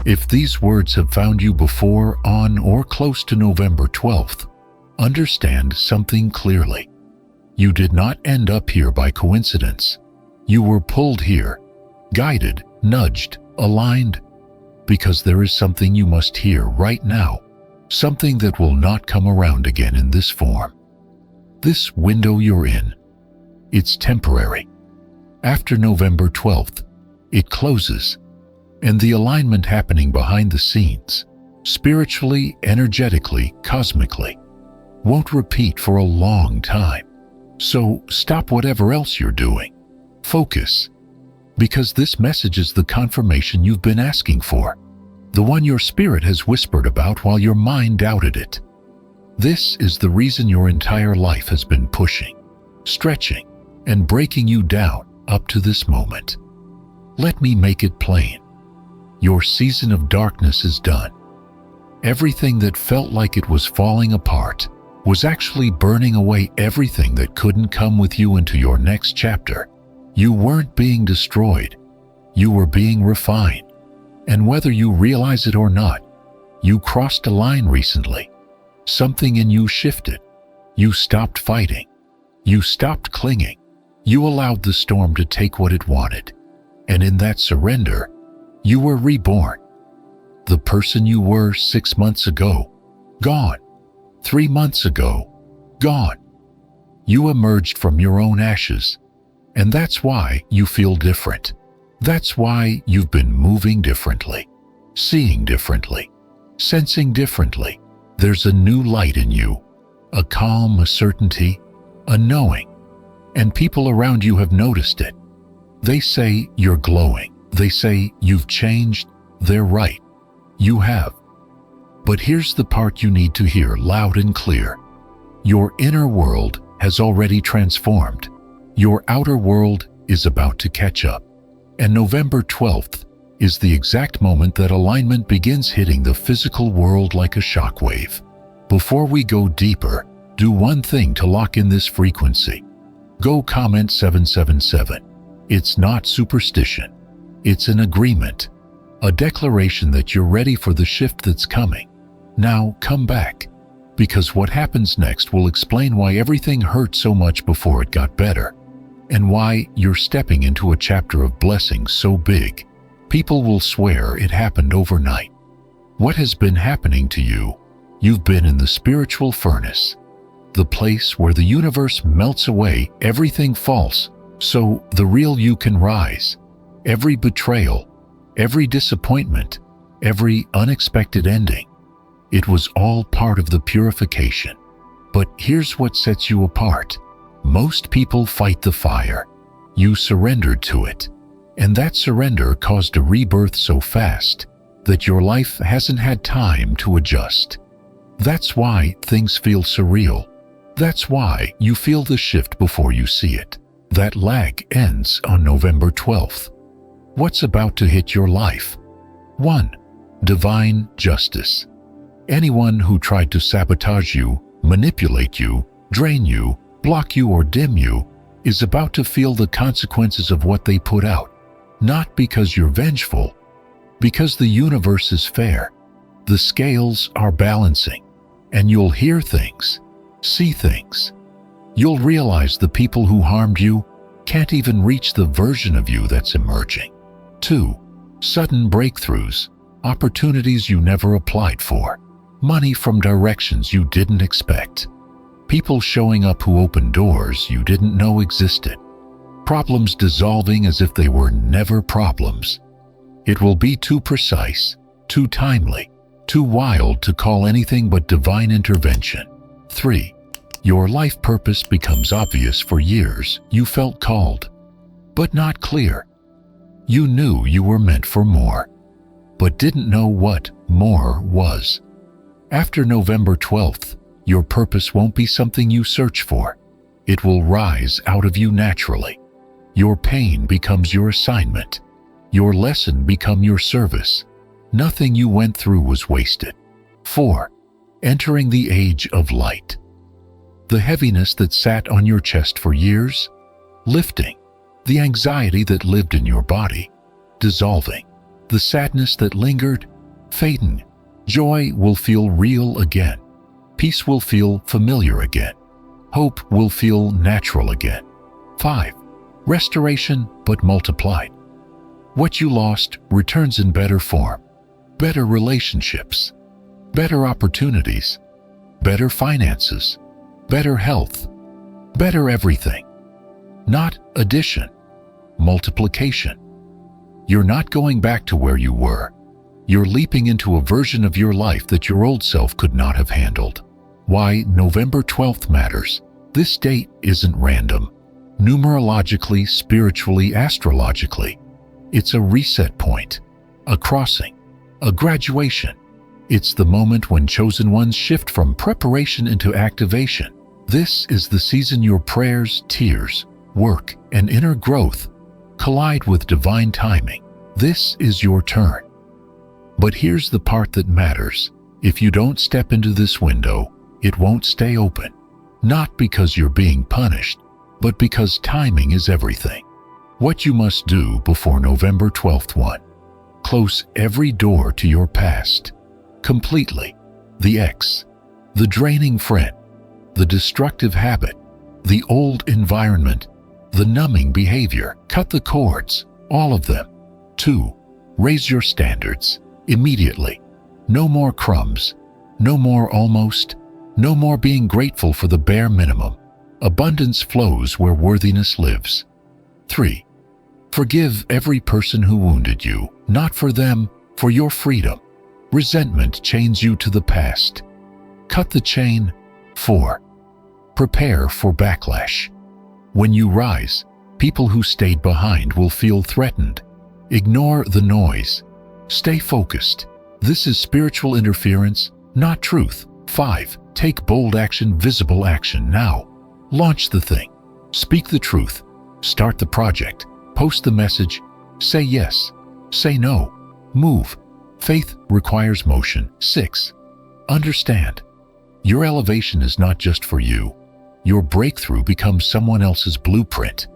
If these words have found you before, on, or close to November 12th, understand something clearly. You did not end up here by coincidence. You were pulled here, guided, nudged, aligned, because there is something you must hear right now, something that will not come around again in this form. This window you're in, it's temporary. After November 12th, it closes, and the alignment happening behind the scenes, spiritually, energetically, cosmically, won't repeat for a long time. So stop whatever else you're doing. Focus, because this message is the confirmation you've been asking for, the one your spirit has whispered about while your mind doubted it. This is the reason your entire life has been pushing, stretching, and breaking you down up to this moment. Let me make it plain. Your season of darkness is done. Everything that felt like it was falling apart was actually burning away everything that couldn't come with you into your next chapter. You weren't being destroyed. You were being refined. And whether you realize it or not, you crossed a line recently. Something in you shifted. You stopped fighting. You stopped clinging. You allowed the storm to take what it wanted. And in that surrender, you were reborn. The person you were 6 months ago, gone. 3 months ago, gone. You emerged from your own ashes. And that's why you feel different. That's why you've been moving differently, seeing differently, sensing differently. There's a new light in you, a calm, a certainty, a knowing. And people around you have noticed it. They say you're glowing. They say you've changed. They're right. You have. But here's the part you need to hear loud and clear. Your inner world has already transformed. Your outer world is about to catch up. And November 12th is the exact moment that alignment begins hitting the physical world like a shockwave. Before we go deeper, do one thing to lock in this frequency. Go comment 777. It's not superstition. It's an agreement, a declaration that you're ready for the shift that's coming. Now come back, because what happens next will explain why everything hurt so much before it got better, and why you're stepping into a chapter of blessings so big, people will swear it happened overnight. What has been happening to you? You've been in the spiritual furnace, the place where the universe melts away everything false, so the real you can rise. Every betrayal, every disappointment, every unexpected ending, it was all part of the purification. But here's what sets you apart. Most people fight the fire. You surrendered to it. And that surrender caused a rebirth so fast that your life hasn't had time to adjust. That's why things feel surreal. That's why you feel the shift before you see it. That lag ends on November 12th. What's about to hit your life? 1. Divine justice. Anyone who tried to sabotage you, manipulate you, drain you, block you, or dim you is about to feel the consequences of what they put out. Not because you're vengeful, because the universe is fair. The scales are balancing, and you'll hear things, see things. You'll realize the people who harmed you can't even reach the version of you that's emerging. 2. Sudden breakthroughs, opportunities you never applied for, money from directions you didn't expect, people showing up who opened doors you didn't know existed, problems dissolving as if they were never problems. It will be too precise, too timely, too wild to call anything but divine intervention. 3. Your life purpose becomes obvious. For years you felt called, but not clear. You knew you were meant for more, but didn't know what more was. After November 12th, your purpose won't be something you search for. It will rise out of you naturally. Your pain becomes your assignment. Your lesson become your service. Nothing you went through was wasted. 4. Entering the age of light. The heaviness that sat on your chest for years, lifting. The anxiety that lived in your body, dissolving. The sadness that lingered, fading. Joy will feel real again. Peace will feel familiar again. Hope will feel natural again. 5. Restoration, but multiplied. What you lost returns in better form. Better relationships, better opportunities, better finances, better health, better everything. Not addition, multiplication. You're not going back to where you were. You're leaping into a version of your life that your old self could not have handled. Why November 12th matters. This date isn't random. Numerologically, spiritually, astrologically. It's a reset point, a crossing, a graduation. It's the moment when chosen ones shift from preparation into activation. This is the season your prayers, tears, work, and inner growth collide with divine timing. This is your turn. But here's the part that matters. If you don't step into this window, it won't stay open. Not because you're being punished, but because timing is everything. What you must do before November 12th. 1. Close every door to your past. Completely. The ex, the draining friend, the destructive habit, the old environment, the numbing behavior. Cut the cords, all of them. 2. Raise your standards. Immediately. No more crumbs. No more almost. No more being grateful for the bare minimum. Abundance flows where worthiness lives. 3. Forgive every person who wounded you, not for them, for your freedom. Resentment chains you to the past. Cut the chain. 4. Prepare for backlash. When you rise, people who stayed behind will feel threatened. Ignore the noise. Stay focused. This is spiritual interference, not truth. 5. Take bold action, visible action now. Launch the thing. Speak the truth. Start the project. Post the message. Say yes. Say no. Move. Faith requires motion. 6. Understand. Your elevation is not just for you. Your breakthrough becomes someone else's blueprint.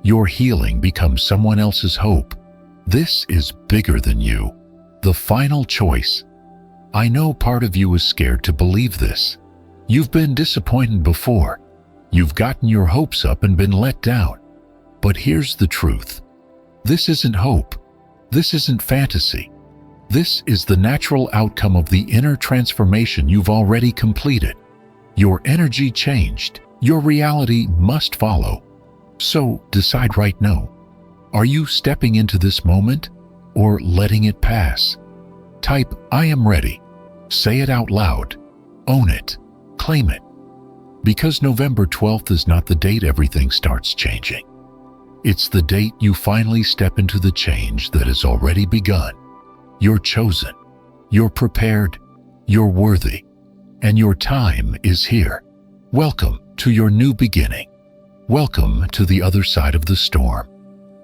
Your healing becomes someone else's hope. This is bigger than you. The final choice. I know part of you is scared to believe this. You've been disappointed before. You've gotten your hopes up and been let down. But here's the truth. This isn't hope. This isn't fantasy. This is the natural outcome of the inner transformation you've already completed. Your energy changed. Your reality must follow. So decide right now. Are you stepping into this moment or letting it pass? Type, I am ready. Say it out loud. Own it. Claim it. Because November 12th is not the date everything starts changing. It's the date you finally step into the change that has already begun. You're chosen. You're prepared. You're worthy. And your time is here. Welcome to your new beginning. Welcome to the other side of the storm.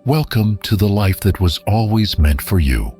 Welcome to the life that was always meant for you.